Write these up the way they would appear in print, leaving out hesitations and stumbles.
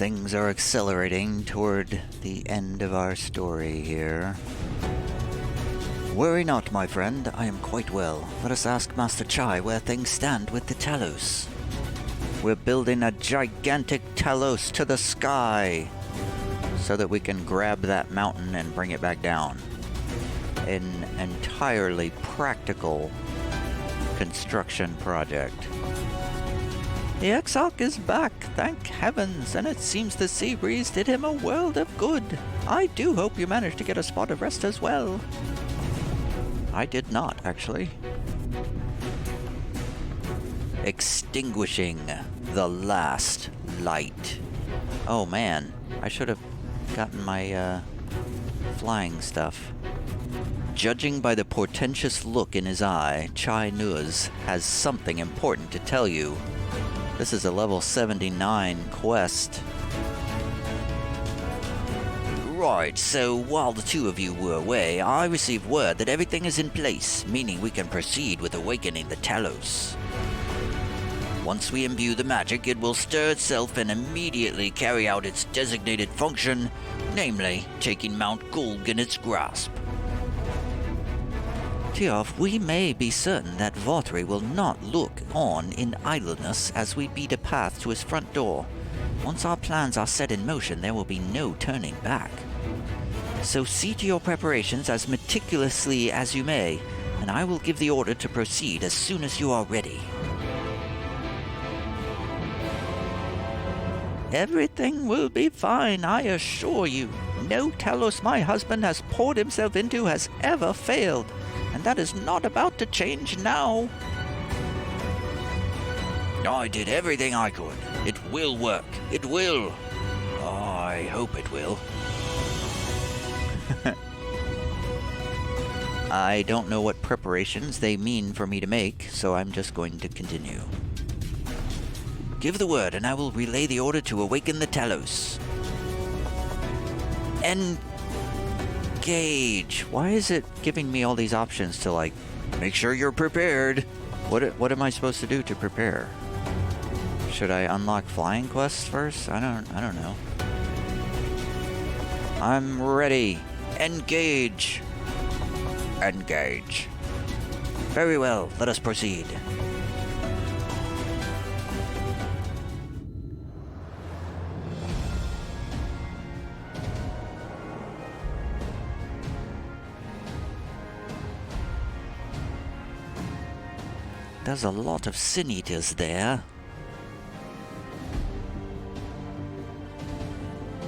Things are accelerating toward the end of our story here. Worry not, my friend, I am quite well. Let us ask Master Chai where things stand with the Talos. We're building a gigantic Talos to the sky so that we can grab that mountain and bring it back down. An entirely practical construction project. The Exarch is back, thank heavens, and it seems the sea breeze did him a world of good. I do hope you managed to get a spot of rest as well. I did not, actually. Extinguishing the last light. Oh man, I should have gotten my flying stuff. Judging by the portentous look in his eye, Chai Nuz has something important to tell you. This is a level 79 quest. Right, so while the two of you were away, I received word that everything is in place, meaning we can proceed with awakening the Talos. Once we imbue the magic, it will stir itself and immediately carry out its designated function, namely, taking Mount Gulg in its grasp. Tiof, we may be certain that Vothri will not look on in idleness as we beat a path to his front door. Once our plans are set in motion, there will be no turning back. So see to your preparations as meticulously as you may, and I will give the order to proceed as soon as you are ready. Everything will be fine, I assure you. No Talos my husband has poured himself into has ever failed, and that is not about to change now. I did everything I could. It will work. It will. I hope it will. I don't know what preparations they mean for me to make, so I'm just going to continue. Give the word, and I will relay the order to awaken the Talos. Engage. Why is it giving me all these options to, like, make sure you're prepared? What am I supposed to do to prepare? Should I unlock flying quests first? I don't know. I'm ready. Engage. Engage. Very well, let us proceed. There's a lot of sin eaters there.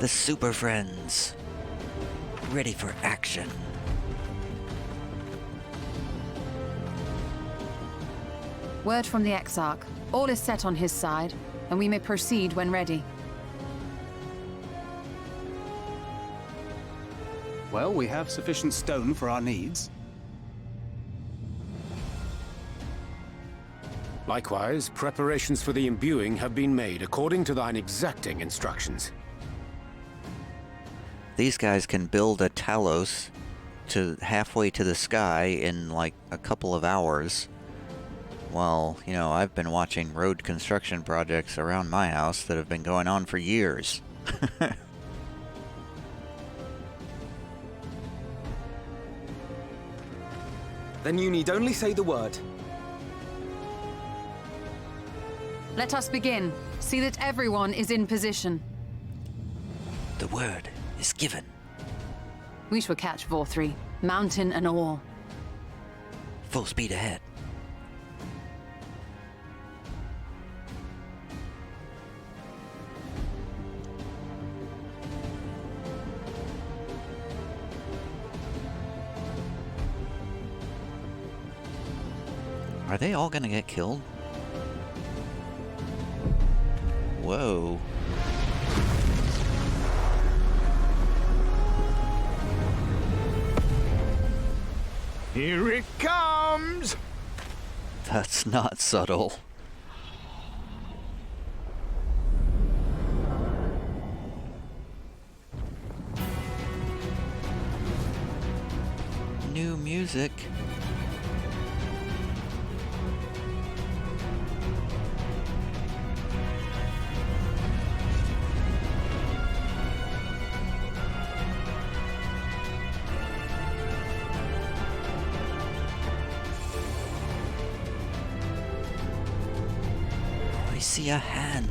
The Super Friends. Ready for action. Word from the Exarch. All is set on his side, and we may proceed when ready. Well, we have sufficient stone for our needs. Likewise, preparations for the imbuing have been made according to thine exacting instructions. These guys can build a Talos to halfway to the sky in like a couple of hours. Well, you know, I've been watching road construction projects around my house that have been going on for years. Then you need only say the word. Let us begin. See that everyone is in position. The word is given. We shall catch Vothri, mountain and all. Full speed ahead. Are they all gonna get killed? Whoa. Here it comes! That's not subtle. New music. see a hand.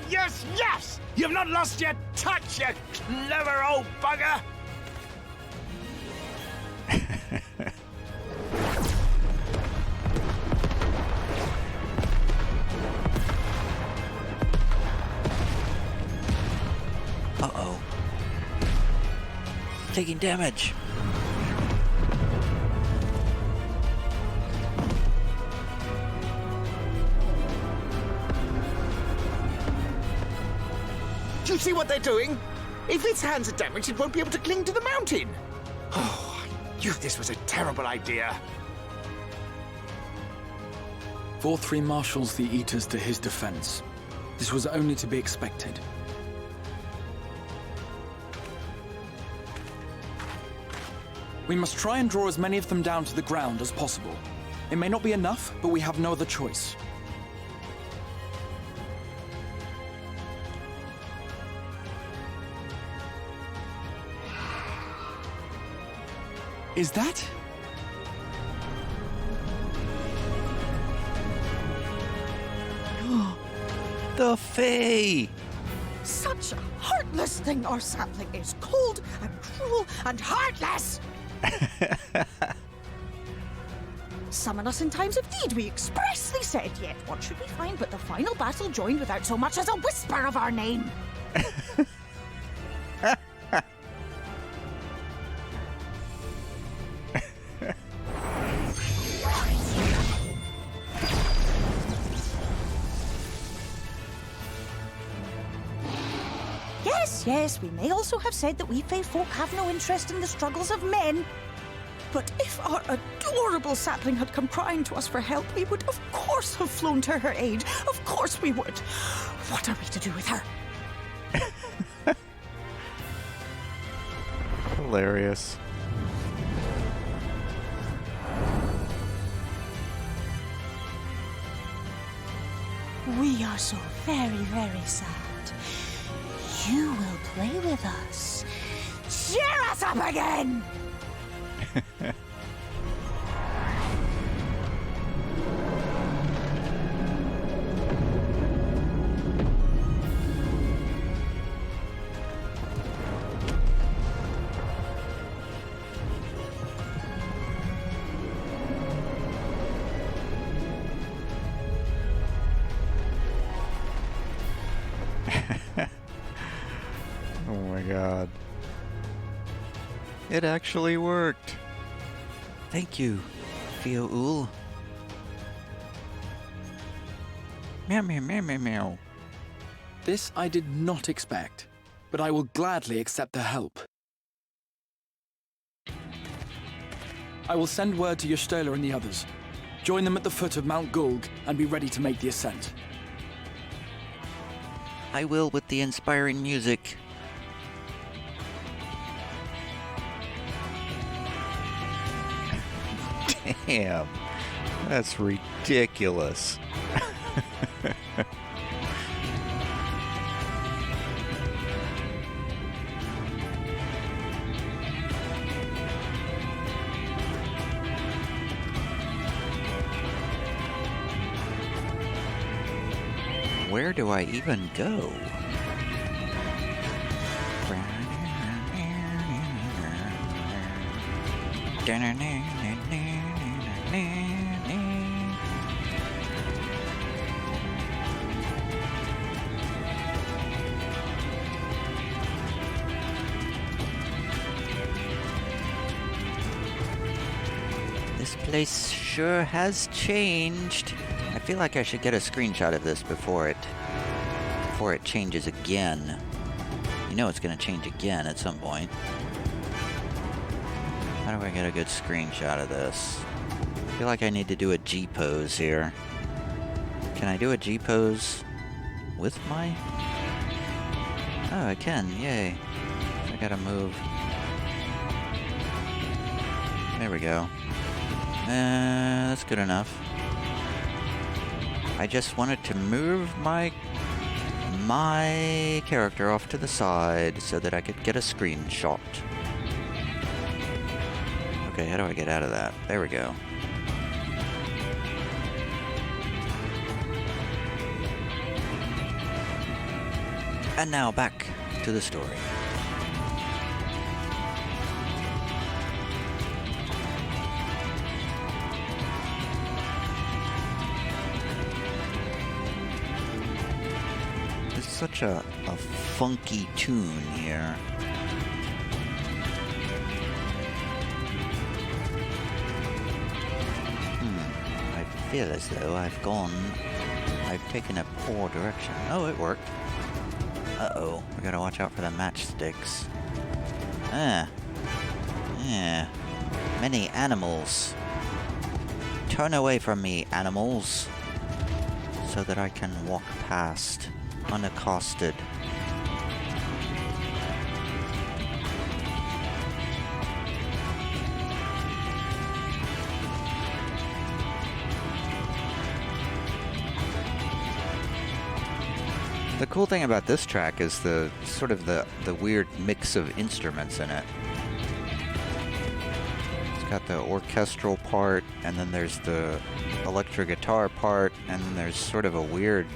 Yes, yes! You've not lost your touch, you clever old bugger! Uh-oh. Taking damage. Do you see what they're doing? If its hands are damaged, it won't be able to cling to the mountain. Oh, I knew this was a terrible idea. 4-3 marshals the Eaters to his defense. This was only to be expected. We must try and draw as many of them down to the ground as possible. It may not be enough, but we have no other choice. Is that? The Fae! Such a heartless thing, our sapling is cold and cruel and heartless! Summon us in times of need, we expressly said, yet what should we find but the final battle joined without so much as a whisper of our name? Yes, we may also have said that we Fae folk have no interest in the struggles of men. But if our adorable sapling had come crying to us for help, we would of course have flown to her aid. Of course we would. What are we to do with her? Hilarious. We are so very, very sad. You will play with us. Cheer us up again! Oh my god. It actually worked. Thank you, Fio-Ul. Meow meow meow meow meow. This I did not expect, but I will gladly accept the help. I will send word to Ystola and the others. Join them at the foot of Mount Gulg and be ready to make the ascent. I will with the inspiring music. Damn, that's ridiculous. Where do I even go? This place sure has changed. I feel like I should get a screenshot of this before it changes again. You know it's gonna change again at some point. How do I get a good screenshot of this? I feel like I need to do a G pose here. Can I do a G pose with my... Oh, I can, yay. I gotta move. There we go. That's good enough. I just wanted to move my character off to the side so that I could get a screenshot. Okay, how do I get out of that? There we go. And now back to the story. Such a funky tune here. I feel as though I've taken a poor direction. Oh, it worked. Uh-oh, we gotta watch out for the matchsticks. Many animals. Turn away from me, animals, so that I can walk past unaccosted. The cool thing about this track is the sort of the weird mix of instruments in it. It's got the orchestral part, and then there's the electric guitar part, and then there's sort of a weird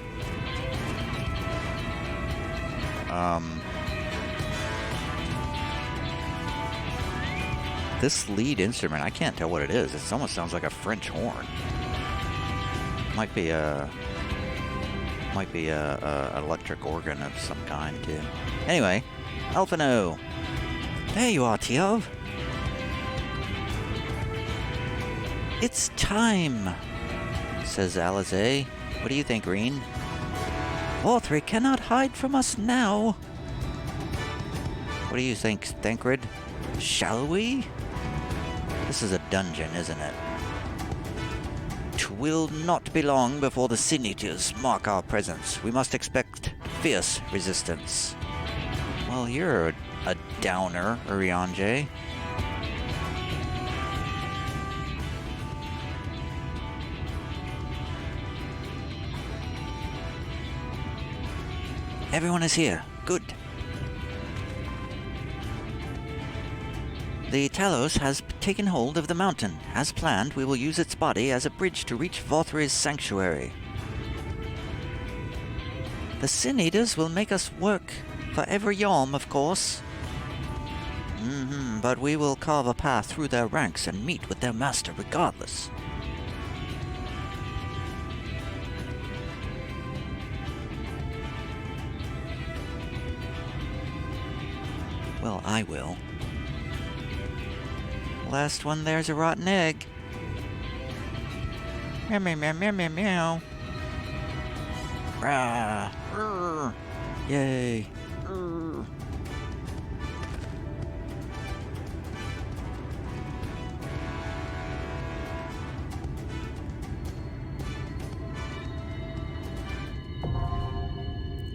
this lead instrument, I can't tell what it is. It almost sounds like a French horn. Might be a electric organ of some kind too. Anyway, Alphino. There you are, Tiov. It's time, says Alizé. What do you think, Green? Vorthri cannot hide from us now. What do you think, Thancred? Shall we? This is a dungeon, isn't it? 'Twill not be long before the Sin Eaters mark our presence. We must expect fierce resistance. Well, you're a downer, Urianger. Everyone is here. Good. The Talos has taken hold of the mountain. As planned, we will use its body as a bridge to reach Vorthri's sanctuary. The Sin Eaters will make us work for every yalm, of course. But we will carve a path through their ranks and meet with their master regardless. Well, I will. Last one there's a rotten egg. Meow meow meow meow meow meow. Rah! Rrr. Yay! Rrr.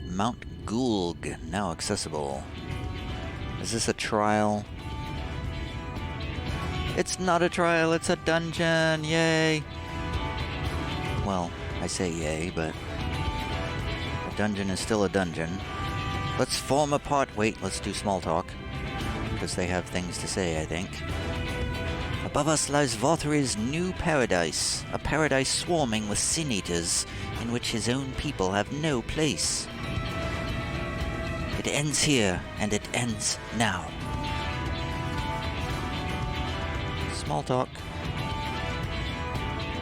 Mount Gulg, now accessible. Is this a trial? It's not a trial, it's a dungeon! Yay! Well, I say yay, but a dungeon is still a dungeon. Let's form a part. Wait, let's do small talk. Because they have things to say, I think. Above us lies Vorthri's new paradise. A paradise swarming with Sin Eaters, in which his own people have no place. It ends here, and it ends now. Small talk.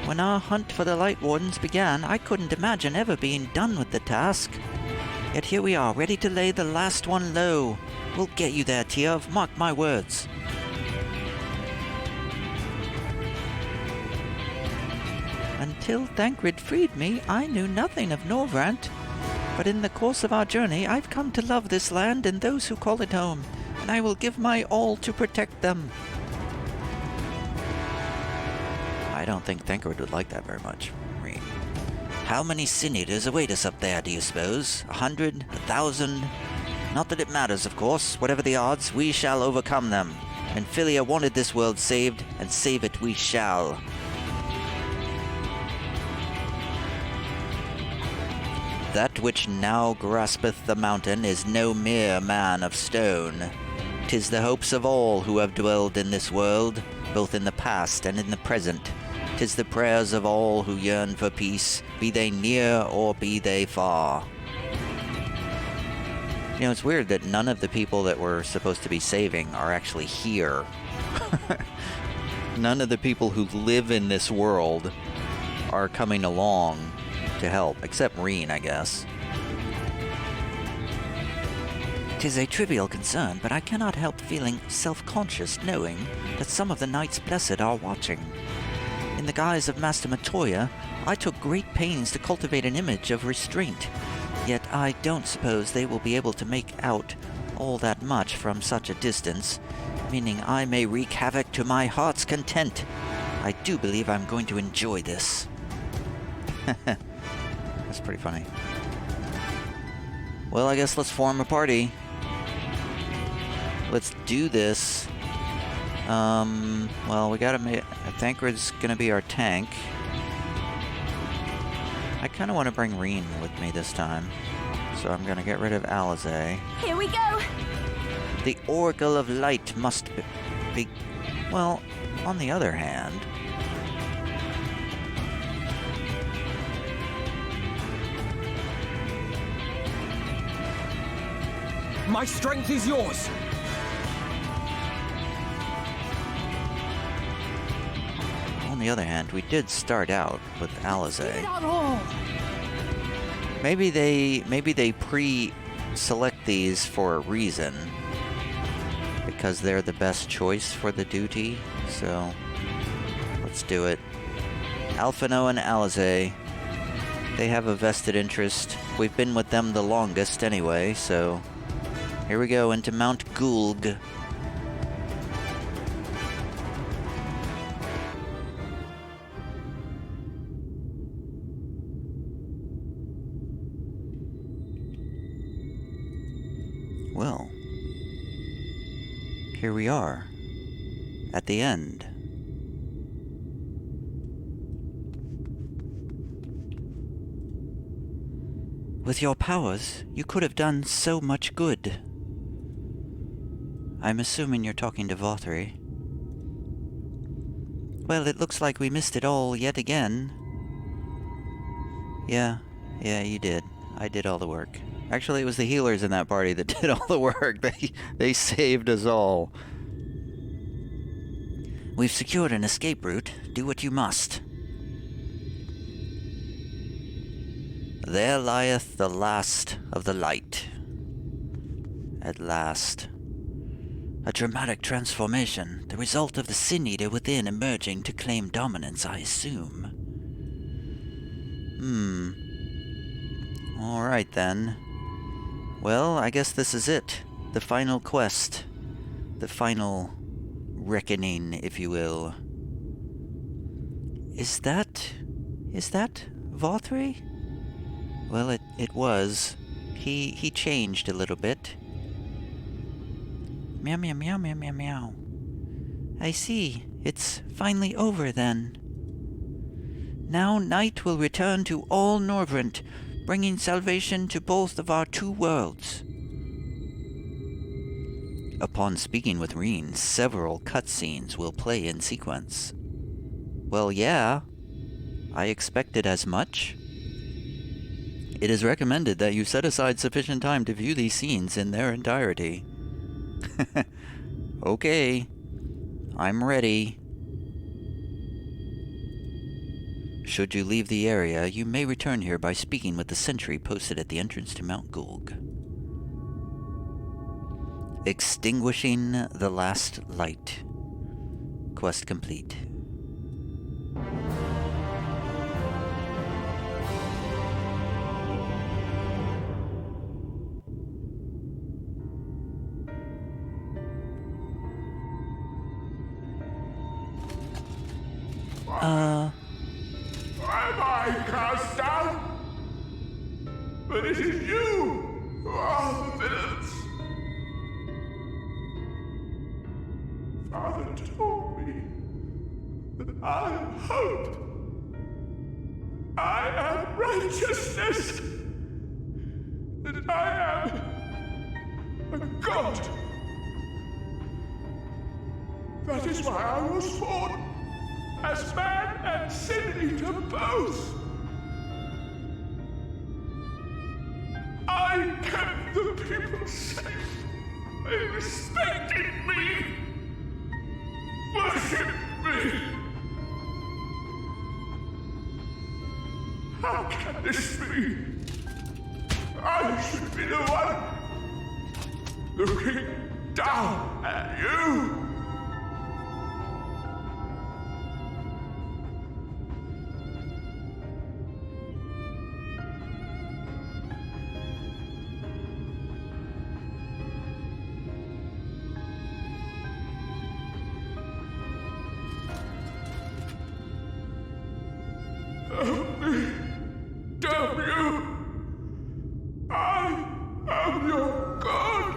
When our hunt for the Light Wardens began, I couldn't imagine ever being done with the task. Yet here we are, ready to lay the last one low. We'll get you there, Tiev, mark my words. Until Thancred freed me, I knew nothing of Norvrant. But in the course of our journey, I've come to love this land and those who call it home, and I will give my all to protect them. I don't think Thancred would like that very much. Rean. How many Sin Eaters await us up there, do you suppose? 100? 1,000? Not that it matters, of course. Whatever the odds, we shall overcome them. And Philia wanted this world saved, and save it we shall. That which now graspeth the mountain is no mere man of stone. 'Tis the hopes of all who have dwelled in this world, both in the past and in the present. 'Tis the prayers of all who yearn for peace, be they near or be they far. You know, it's weird that none of the people that we're supposed to be saving are actually here. None of the people who live in this world are coming along to help, except Rean, I guess. 'Tis a trivial concern, but I cannot help feeling self-conscious knowing that some of the Knights Blessed are watching. In the guise of Master Matoya, I took great pains to cultivate an image of restraint, yet I don't suppose they will be able to make out all that much from such a distance, meaning I may wreak havoc to my heart's content. I do believe I'm going to enjoy this. That's pretty funny. Well, I guess let's form a party. Let's do this. Well, we gotta make... Thancred's gonna be our tank. I kinda want to bring Rean with me this time. So I'm gonna get rid of Alizé. Here we go! The Oracle of Light must be... Well, on the other hand... My strength is yours! On the other hand, we did start out with Alizé. Not all. Maybe they pre-select these for a reason. Because they're the best choice for the duty. So, let's do it. Alphino and Alizé. They have a vested interest. We've been with them the longest anyway, so... Here we go, into Mount Gulg. Well, here we are, at the end. With your powers, you could have done so much good. I'm assuming you're talking to Vothri. Well, it looks like we missed it all yet again. Yeah, you did. I did all the work. Actually, it was the healers in that party that did all the work. They saved us all. We've secured an escape route. Do what you must. There lieth the last of the light. At last. A dramatic transformation, the result of the Sin Eater within emerging to claim dominance, I assume. Alright then. Well, I guess this is it. The final quest. The final reckoning, if you will. Is that Vothri? Well, it was. He changed a little bit. Meow, meow, meow, meow, meow, meow. I see. It's finally over, then. Now night will return to all Norvrant, bringing salvation to both of our two worlds. Upon speaking with Rean, several cutscenes will play in sequence. Well, yeah. I expected as much. It is recommended that you set aside sufficient time to view these scenes in their entirety. Okay. I'm ready. Should you leave the area, you may return here by speaking with the sentry posted at the entrance to Mount Gulg. Extinguishing the last light. Quest complete. Am I cast down? But it is you who are the villains. Father told me that I am hope. I am righteousness. That I am a god. That is why I was born. As man and sin eater both. I kept the people safe. They respected me. Worshipped me. How can this be? I should be the one looking down at you. Help me! Damn you! I am your god!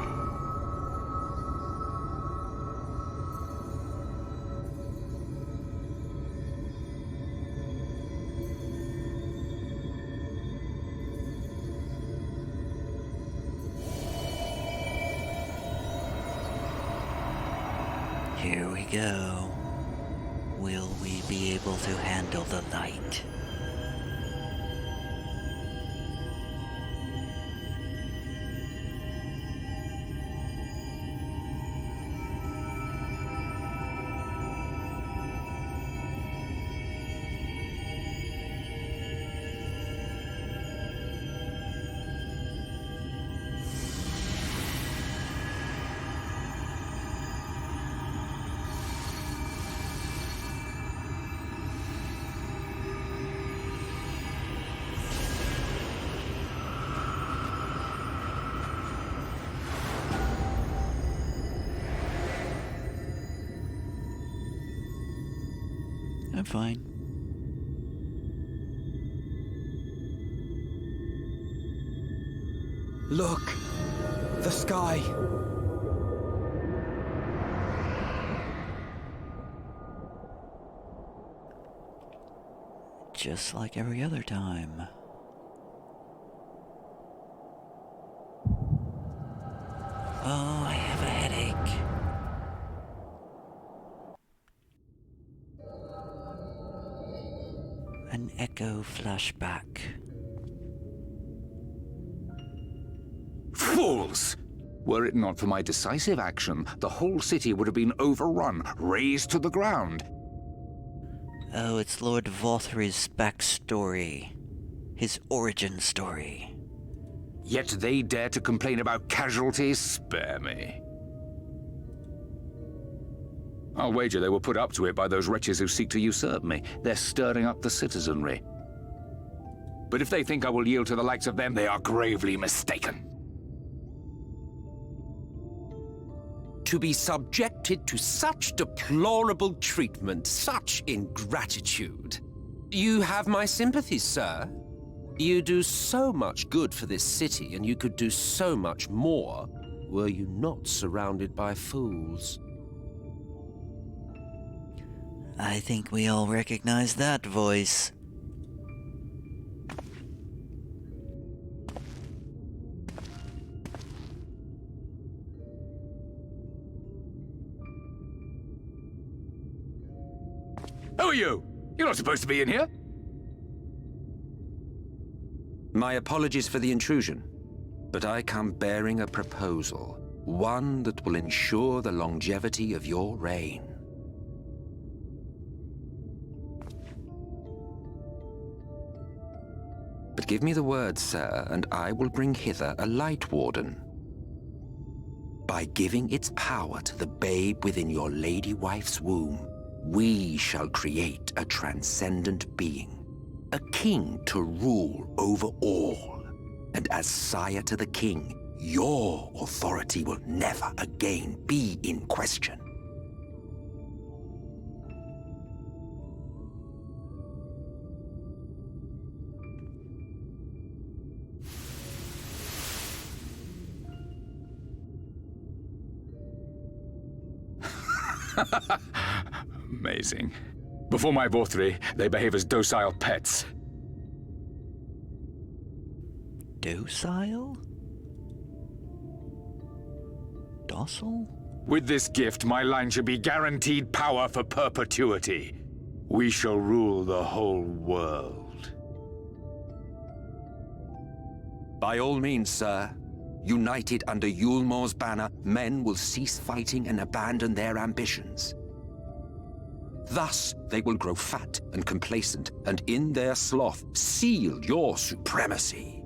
Here we go. Will we be able to handle the light? I'm fine. Look! The sky! Just like every other time. Oh, I have a headache. An echo flashback. Fools! Were it not for my decisive action, the whole city would have been overrun, razed to the ground. Oh, it's Lord Vothry's backstory. His origin story. Yet they dare to complain about casualties? Spare me. I'll wager they were put up to it by those wretches who seek to usurp me. They're stirring up the citizenry. But if they think I will yield to the likes of them, they are gravely mistaken. To be subjected to such deplorable treatment, such ingratitude. You have my sympathies, sir. You do so much good for this city, and you could do so much more were you not surrounded by fools. I think we all recognize that voice. Who are you? You're not supposed to be in here. My apologies for the intrusion, but I come bearing a proposal, one that will ensure the longevity of your reign. Give me the word, sir, and I will bring hither a Light Warden. By giving its power to the babe within your lady wife's womb, we shall create a transcendent being, a king to rule over all. And as sire to the king, your authority will never again be in question. Amazing. Before my Vorthri, they behave as docile pets. Docile? Docile? With this gift, my line should be guaranteed power for perpetuity. We shall rule the whole world. By all means, sir. United under Yulmor's banner, men will cease fighting and abandon their ambitions. Thus, they will grow fat and complacent, and in their sloth, seal your supremacy.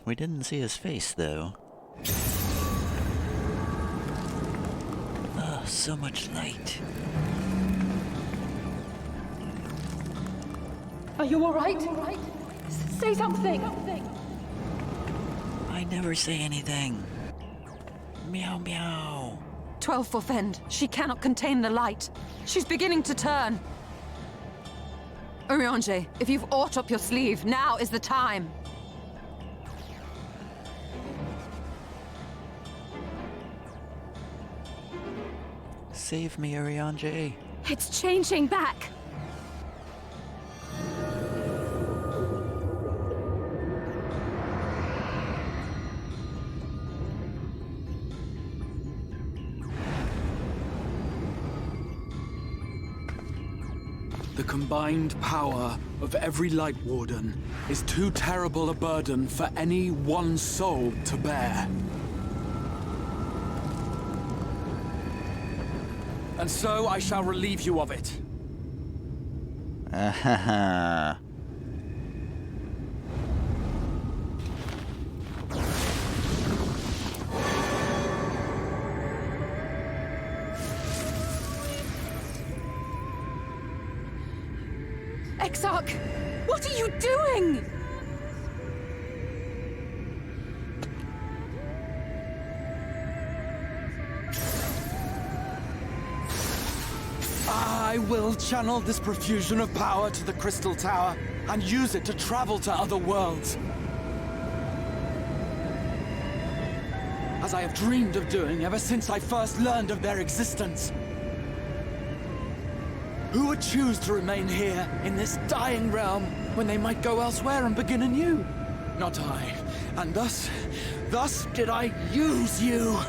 We didn't see his face, though. Oh, so much light. Are you all right? Say something! I never say anything. Meow meow. 12 for Fend. She cannot contain the light. She's beginning to turn. Urianger, if you've aught up your sleeve, now is the time. Save me, Urianger. It's changing back! The combined power of every Light Warden is too terrible a burden for any one soul to bear. And so I shall relieve you of it. Ahaha. Exarch! What are you doing? I will channel this profusion of power to the Crystal Tower and use it to travel to other worlds. As I have dreamed of doing ever since I first learned of their existence. Who would choose to remain here in this dying realm when they might go elsewhere and begin anew? Not I. And thus did I use you.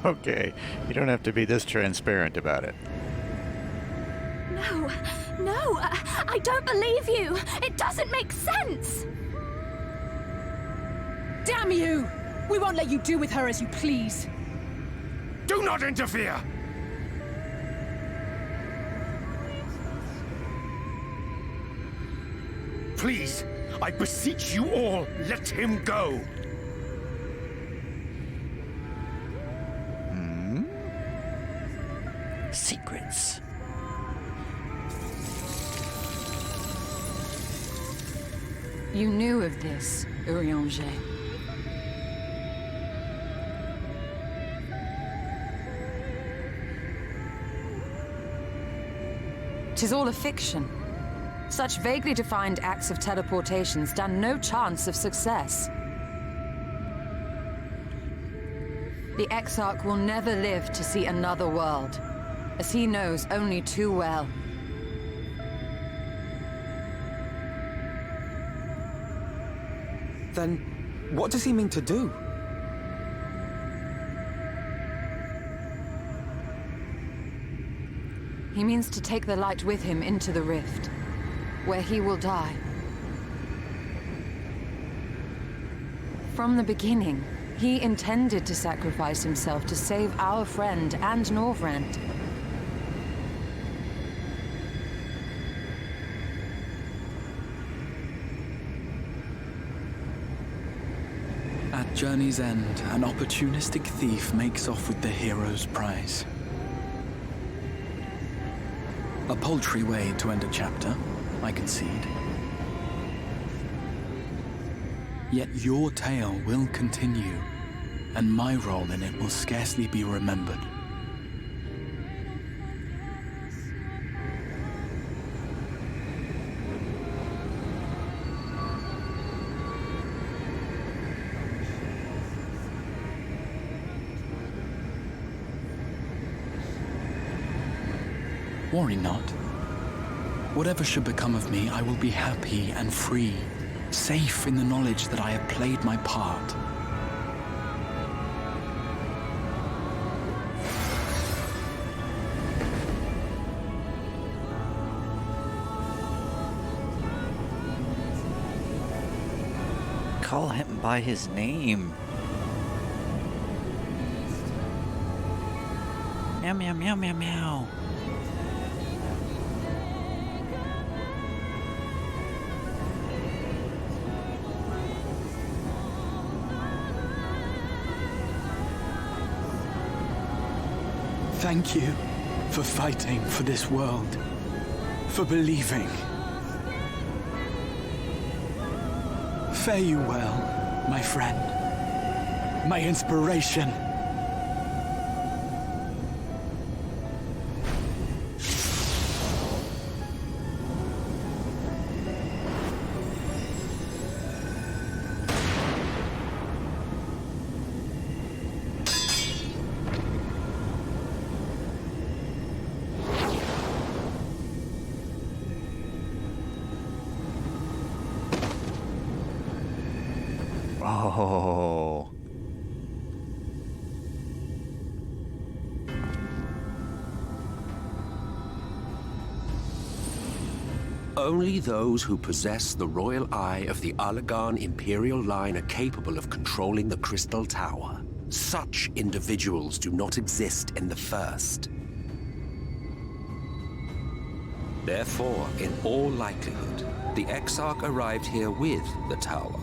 Okay, you don't have to be this transparent about it. No, I don't believe you. It doesn't make sense. Damn you! We won't let you do with her as you please. Do not interfere! Please, I beseech you all, let him go! Secrets. You knew of this, Urianger. Tis all a fiction. Such vaguely defined acts of teleportation stand no chance of success. The Exarch will never live to see another world, as he knows only too well. Then, what does he mean to do? He means to take the light with him into the rift, where he will die. From the beginning, he intended to sacrifice himself to save our friend and Norvrent. At journey's end, an opportunistic thief makes off with the hero's prize. A paltry way to end a chapter, I concede. Yet your tale will continue, and my role in it will scarcely be remembered. Worry not. Whatever should become of me, I will be happy and free, safe in the knowledge that I have played my part. Call him by his name. Meow, meow, meow, meow, meow. Thank you for fighting for this world, for believing. Fare you well, my friend, my inspiration. Oh. Only those who possess the royal eye of the Allagan Imperial line are capable of controlling the Crystal Tower. Such individuals do not exist in the First. Therefore, in all likelihood, the Exarch arrived here with the tower.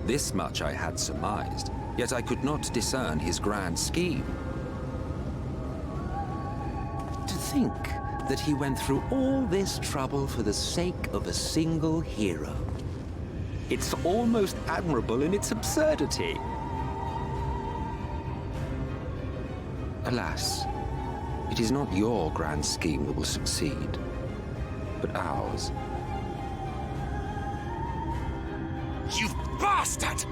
This much I had surmised, yet I could not discern his grand scheme. To think that he went through all this trouble for the sake of a single hero. It's almost admirable in its absurdity. Alas, it is not your grand scheme that will succeed, but ours. You bastard!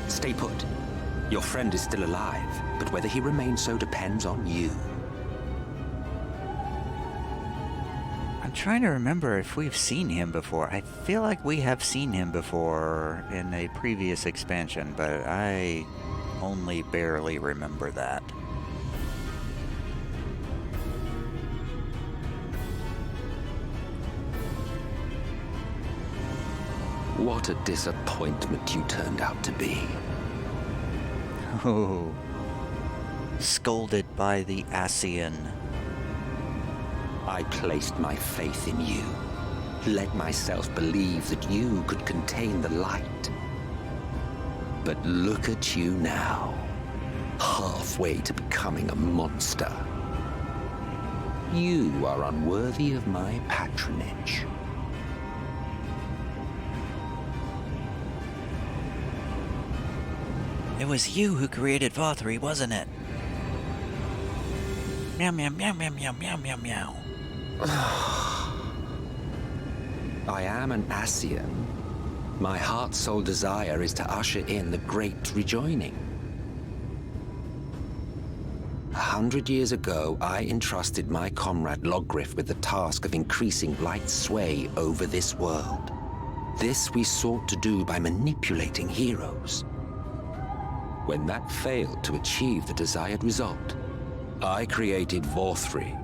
Stay put. Your friend is still alive, but whether he remains so depends on you. I'm trying to remember if we've seen him before. I feel like we have seen him before in a previous expansion, but I only barely remember that. What a disappointment you turned out to be. Oh. Scolded by the Ascian. I placed my faith in you. Let myself believe that you could contain the light. But look at you now. Halfway to becoming a monster. You are unworthy of my patronage. It was you who created Vothri, wasn't it? Meow, meow, meow, meow, meow, meow, meow, meow. I am an Ascian. My heart's sole desire is to usher in the great rejoining. 100 years ago, I entrusted my comrade Logriff with the task of increasing light's sway over this world. This we sought to do by manipulating heroes. When that failed to achieve the desired result, I created Vothri.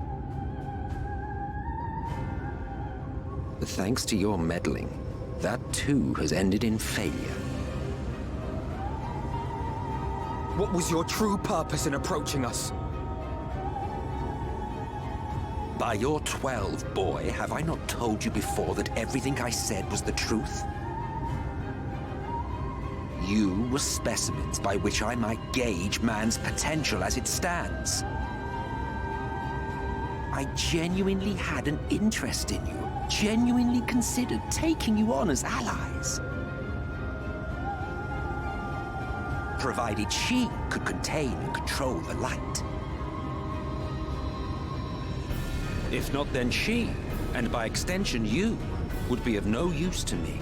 Thanks to your meddling, That too has ended in failure. What was your true purpose in approaching us? By your 12, boy, have I not told you before that everything I said was the truth? You were specimens by which I might gauge man's potential as it stands. I genuinely had an interest in you, genuinely considered taking you on as allies. Provided she could contain and control the light. If not, then she, and by extension you, would be of no use to me.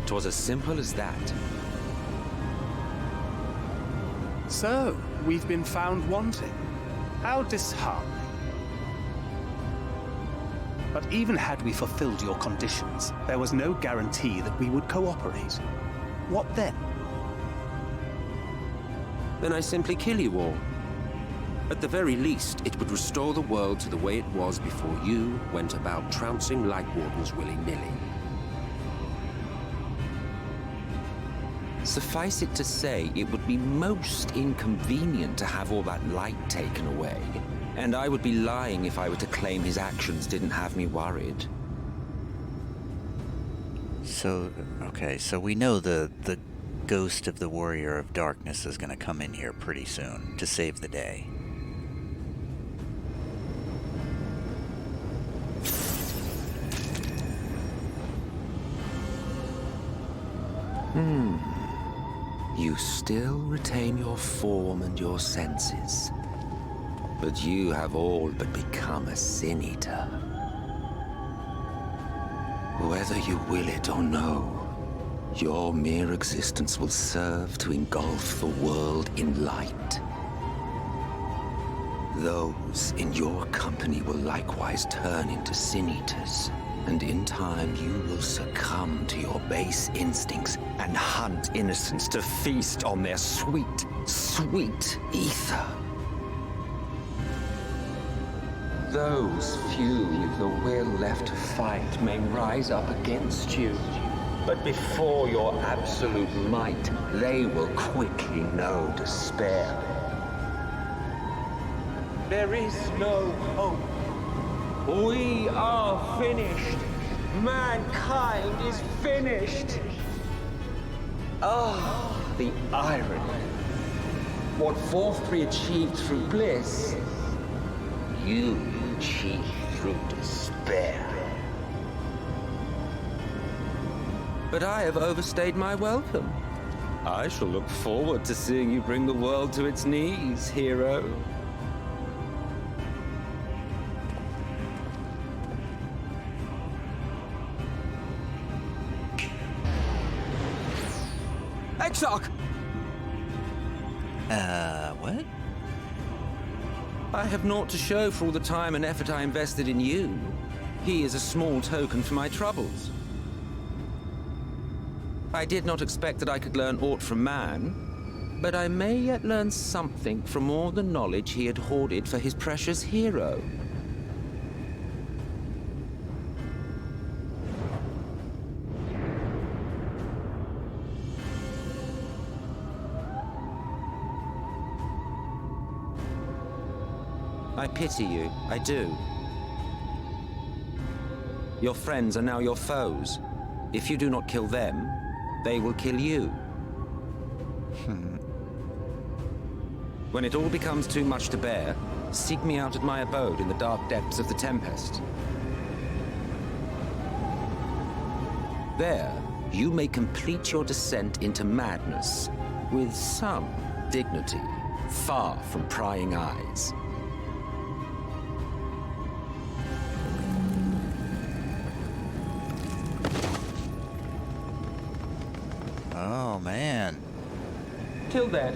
'Twas as simple as that. So, we've been found wanting. How disheartening. But even had we fulfilled your conditions, there was no guarantee that we would cooperate. What then? Then I simply kill you all. At the very least, it would restore the world to the way it was before you went about trouncing Light Wardens willy-nilly. Suffice it to say, it would be most inconvenient to have all that light taken away, and I would be lying if I were to claim his actions didn't have me worried. So, okay, so we know the ghost of the Warrior of Darkness is going to come in here pretty soon to save the day. You still retain your form and your senses, but you have all but become a Sin Eater. Whether you will it or no, your mere existence will serve to engulf the world in light. Those in your company will likewise turn into Sin Eaters, and in time you will succumb to your base instincts and hunt innocents to feast on their sweet, sweet ether. Those few with the will left to fight may rise up against you, but before your absolute might, they will quickly know despair. There is no hope. We are finished. Mankind is finished. Ah, the irony. What 4-3 achieved through bliss, you achieved through despair. But I have overstayed my welcome. I shall look forward to seeing you bring the world to its knees, hero. Exarch! What? I have naught to show for all the time and effort I invested in you. He is a small token for my troubles. I did not expect that I could learn aught from man, but I may yet learn something from all the knowledge he had hoarded for his precious hero. I pity you, I do. Your friends are now your foes. If you do not kill them, they will kill you. When it all becomes too much to bear, seek me out at my abode in the dark depths of the Tempest. There, you may complete your descent into madness with some dignity, far from prying eyes. Oh, man. Till then,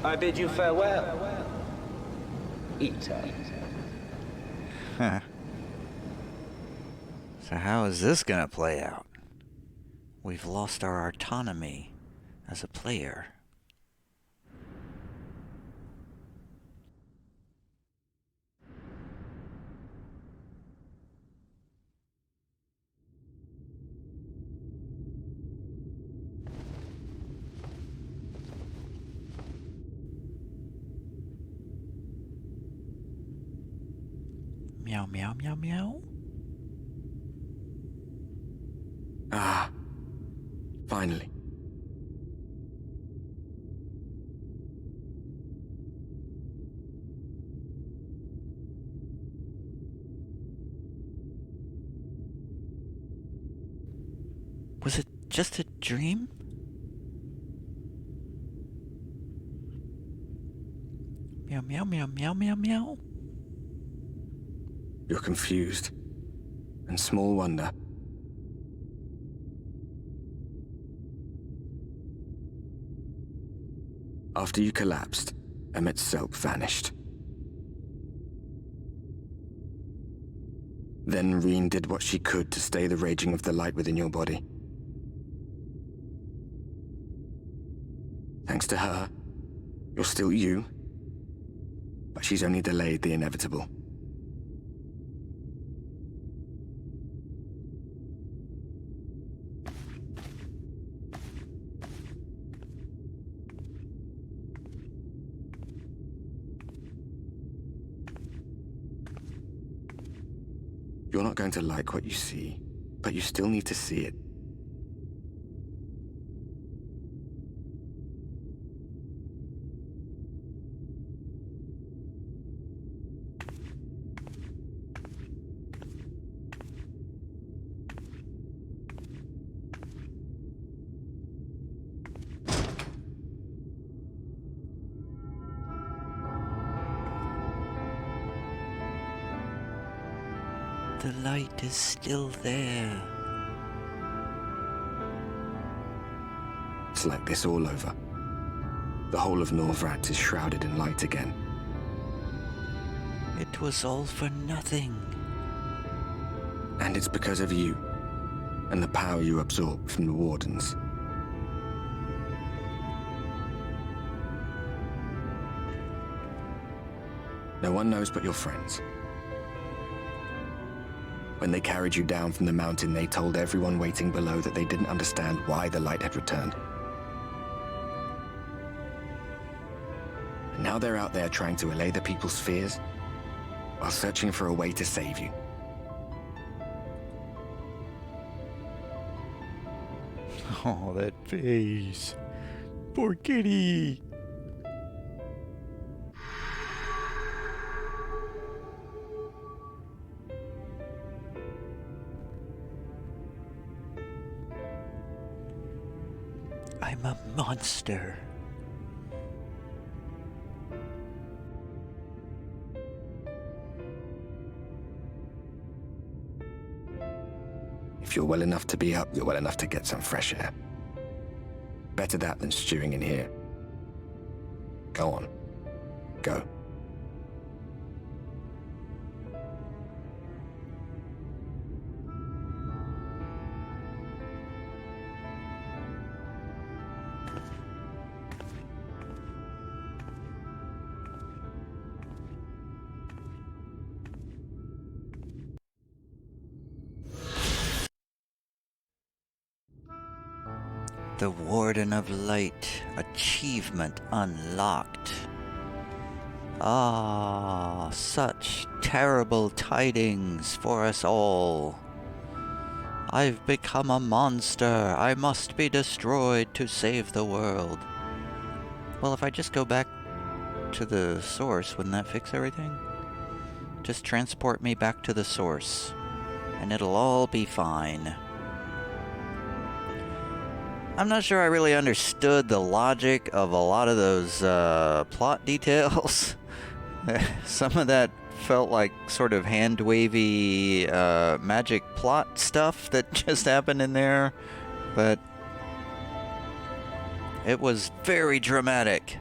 I bid you farewell. Eater. Huh. So how is this gonna play out? We've lost our autonomy as a player. Meow, meow, meow, meow. Ah. Finally. Was it just a dream? Meow, meow, meow, meow, meow, meow. You're confused. And small wonder. After you collapsed, Emmet's self vanished. Then Reen did what she could to stay the raging of the light within your body. Thanks to her, you're still you, but she's only delayed the inevitable. You're not going to like what you see, but you still need to see it. The light is still there. It's like this all over. The whole of Norvrat is shrouded in light again. It was all for nothing. And it's because of you, and the power you absorbed from the Wardens. No one knows but your friends. When they carried you down from the mountain, they told everyone waiting below that they didn't understand why the light had returned. And now they're out there trying to allay the people's fears, while searching for a way to save you. Oh, that face. Poor kitty. I'm a monster. If you're well enough to be up, you're well enough to get some fresh air. Better that than stewing in here. Go on. Go. The Warden of Light. Achievement unlocked. Ah, such terrible tidings for us all. I've become a monster. I must be destroyed to save the world. Well, if I just go back to the source, wouldn't that fix everything? Just transport me back to the source, and it'll all be fine. I'm not sure I really understood the logic of a lot of those plot details. Some of that felt like sort of hand-wavy magic plot stuff that just happened in there, but it was very dramatic.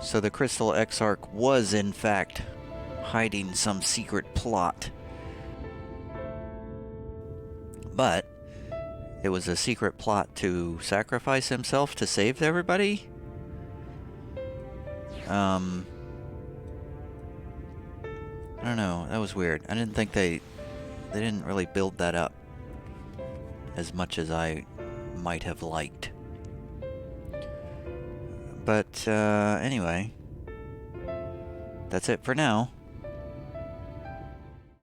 So the Crystal Exarch was in fact hiding some secret plot. But it was a secret plot to sacrifice himself to save everybody? I don't know. That was weird. I didn't think they didn't really build that up as much as I might have liked. But anyway, that's it for now.